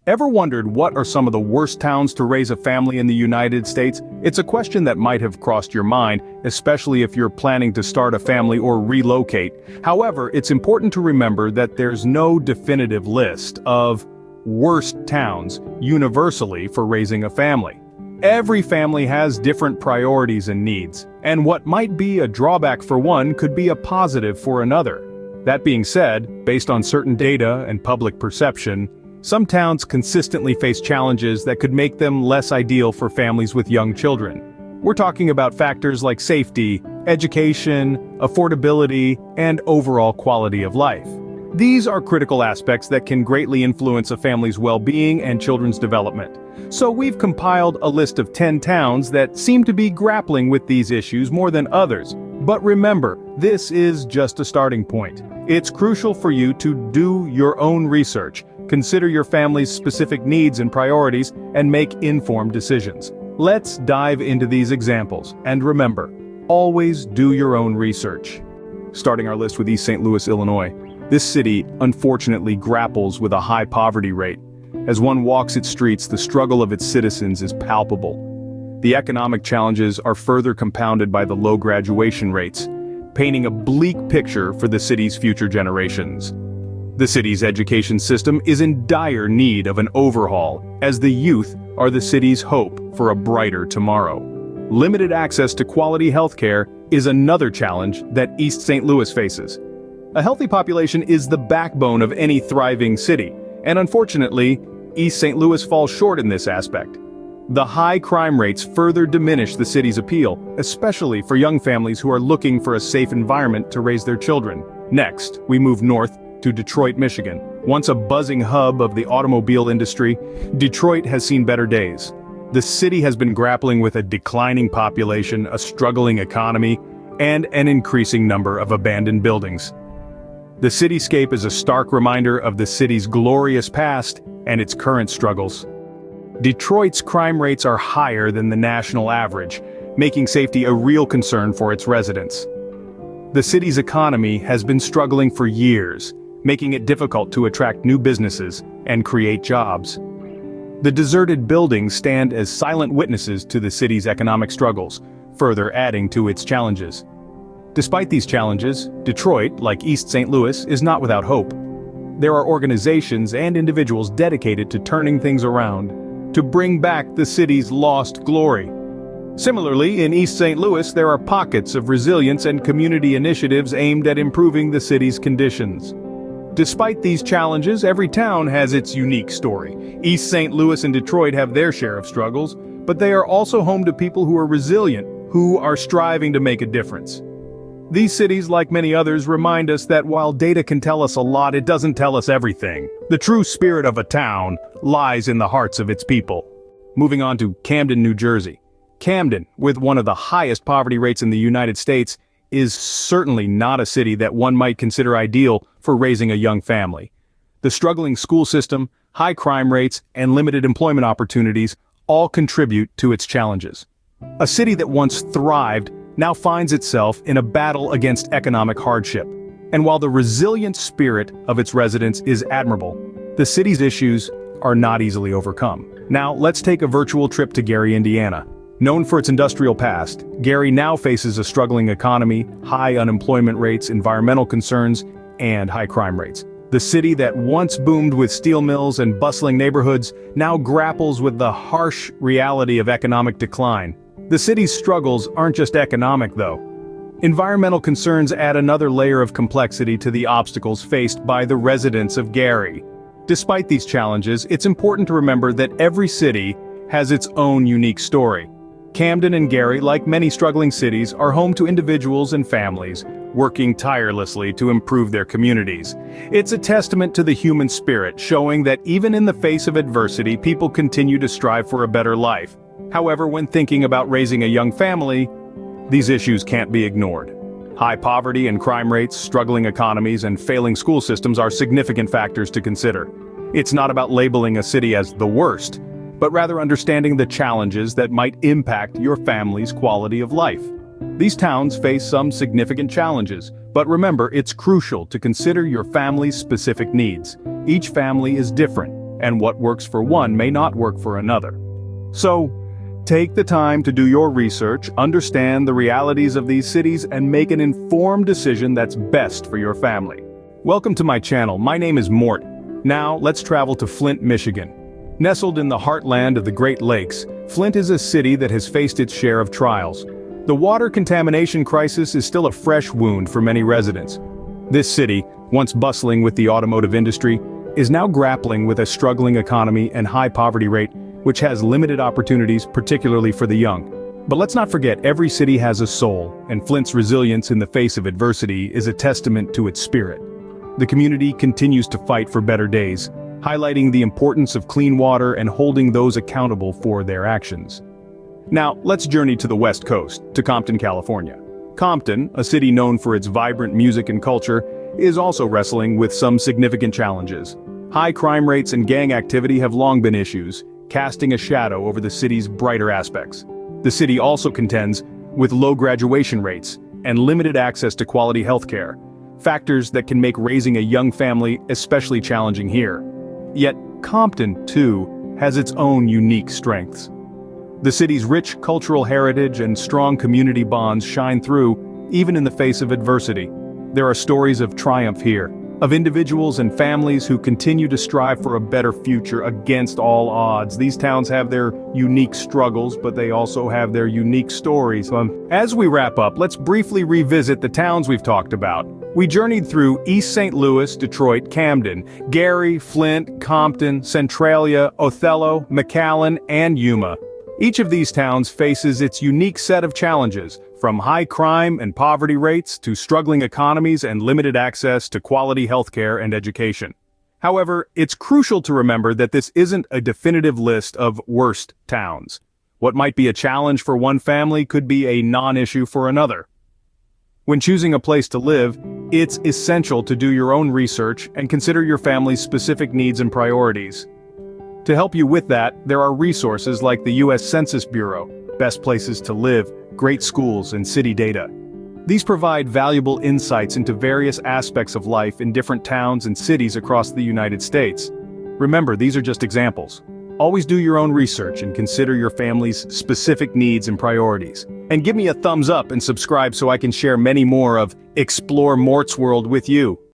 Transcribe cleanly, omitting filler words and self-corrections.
Ever wondered what are some of the worst towns to raise a family in the United States? It's a question that might have crossed your mind, especially if you're planning to start a family or relocate. However, it's important to remember that there's no definitive list of worst towns universally for raising a family. Every family has different priorities and needs, and what might be a drawback for one could be a positive for another. That being said, based on certain data and public perception, some towns consistently face challenges that could make them less ideal for families with young children. We're talking about factors like safety, education, affordability, and overall quality of life. These are critical aspects that can greatly influence a family's well-being and children's development. So we've compiled a list of 10 towns that seem to be grappling with these issues more than others. But remember, this is just a starting point. It's crucial for you to do your own research, consider your family's specific needs and priorities, and make informed decisions. Let's dive into these examples, and remember, always do your own research. Starting our list with East St. Louis, Illinois. This city, unfortunately, grapples with a high poverty rate. As one walks its streets, the struggle of its citizens is palpable. The economic challenges are further compounded by the low graduation rates, painting a bleak picture for the city's future generations. The city's education system is in dire need of an overhaul, as the youth are the city's hope for a brighter tomorrow. Limited access to quality healthcare is another challenge that East St. Louis faces. A healthy population is the backbone of any thriving city, and unfortunately, East St. Louis falls short in this aspect. The high crime rates further diminish the city's appeal, especially for young families who are looking for a safe environment to raise their children. Next, we move north to Detroit, Michigan. Once a buzzing hub of the automobile industry, Detroit has seen better days. The city has been grappling with a declining population, a struggling economy, and an increasing number of abandoned buildings. The cityscape is a stark reminder of the city's glorious past and its current struggles. Detroit's crime rates are higher than the national average, making safety a real concern for its residents. The city's economy has been struggling for years, making it difficult to attract new businesses and create jobs. The deserted buildings stand as silent witnesses to the city's economic struggles, further adding to its challenges. Despite these challenges, Detroit, like East St. Louis, is not without hope. There are organizations and individuals dedicated to turning things around, to bring back the city's lost glory. Similarly, in East St. Louis, there are pockets of resilience and community initiatives aimed at improving the city's conditions. Despite these challenges, every town has its unique story. East St. Louis and Detroit have their share of struggles, but they are also home to people who are resilient, who are striving to make a difference. These cities, like many others, remind us that while data can tell us a lot, it doesn't tell us everything. The true spirit of a town lies in the hearts of its people. Moving on to Camden, New Jersey. Camden, with one of the highest poverty rates in the United States, is certainly not a city that one might consider ideal for raising a young family. The struggling school system, high crime rates, and limited employment opportunities all contribute to its challenges. A city that once thrived now finds itself in a battle against economic hardship. And while the resilient spirit of its residents is admirable, the city's issues are not easily overcome. Now, let's take a virtual trip to Gary, Indiana. Known for its industrial past, Gary now faces a struggling economy, high unemployment rates, environmental concerns, and high crime rates. The city that once boomed with steel mills and bustling neighborhoods now grapples with the harsh reality of economic decline. The city's struggles aren't just economic, though. Environmental concerns add another layer of complexity to the obstacles faced by the residents of Gary. Despite these challenges, it's important to remember that every city has its own unique story. Camden and Gary, like many struggling cities, are home to individuals and families working tirelessly to improve their communities. It's a testament to the human spirit, showing that even in the face of adversity, people continue to strive for a better life. However, when thinking about raising a young family, these issues can't be ignored. High poverty and crime rates, struggling economies, and failing school systems are significant factors to consider. It's not about labeling a city as the worst, but rather understanding the challenges that might impact your family's quality of life. These towns face some significant challenges, but remember, it's crucial to consider your family's specific needs. Each family is different, and what works for one may not work for another. So, take the time to do your research, understand the realities of these cities, and make an informed decision that's best for your family. Welcome to my channel. My name is Mort. Now, let's travel to Flint, Michigan. Nestled in the heartland of the Great Lakes, Flint is a city that has faced its share of trials. The water contamination crisis is still a fresh wound for many residents. This city, once bustling with the automotive industry, is now grappling with a struggling economy and high poverty rate, which has limited opportunities, particularly for the young. But let's not forget, every city has a soul, and Flint's resilience in the face of adversity is a testament to its spirit. The community continues to fight for better days, highlighting the importance of clean water and holding those accountable for their actions. Now, let's journey to the West Coast, to Compton, California. Compton, a city known for its vibrant music and culture, is also wrestling with some significant challenges. High crime rates and gang activity have long been issues, casting a shadow over the city's brighter aspects. The city also contends with low graduation rates and limited access to quality healthcare, factors that can make raising a young family especially challenging here. Yet, Compton, too, has its own unique strengths. The city's rich cultural heritage and strong community bonds shine through, even in the face of adversity. There are stories of triumph here, of individuals and families who continue to strive for a better future against all odds. These towns have their unique struggles, but they also have their unique stories. As we wrap up, let's briefly revisit the towns we've talked about. We journeyed through East St. Louis, Detroit, Camden, Gary, Flint, Compton, Centralia, Othello, McAllen, and Yuma. Each of these towns faces its unique set of challenges, from high crime and poverty rates to struggling economies and limited access to quality healthcare and education. However, it's crucial to remember that this isn't a definitive list of worst towns. What might be a challenge for one family could be a non-issue for another. When choosing a place to live, it's essential to do your own research and consider your family's specific needs and priorities. To help you with that, there are resources like the U.S. Census Bureau, best places to live, great schools, and city data. These provide valuable insights into various aspects of life in different towns and cities across the United States. Remember, these are just examples. Always do your own research and consider your family's specific needs and priorities. And give me a thumbs up and subscribe so I can share many more of Explore Mort's World with you.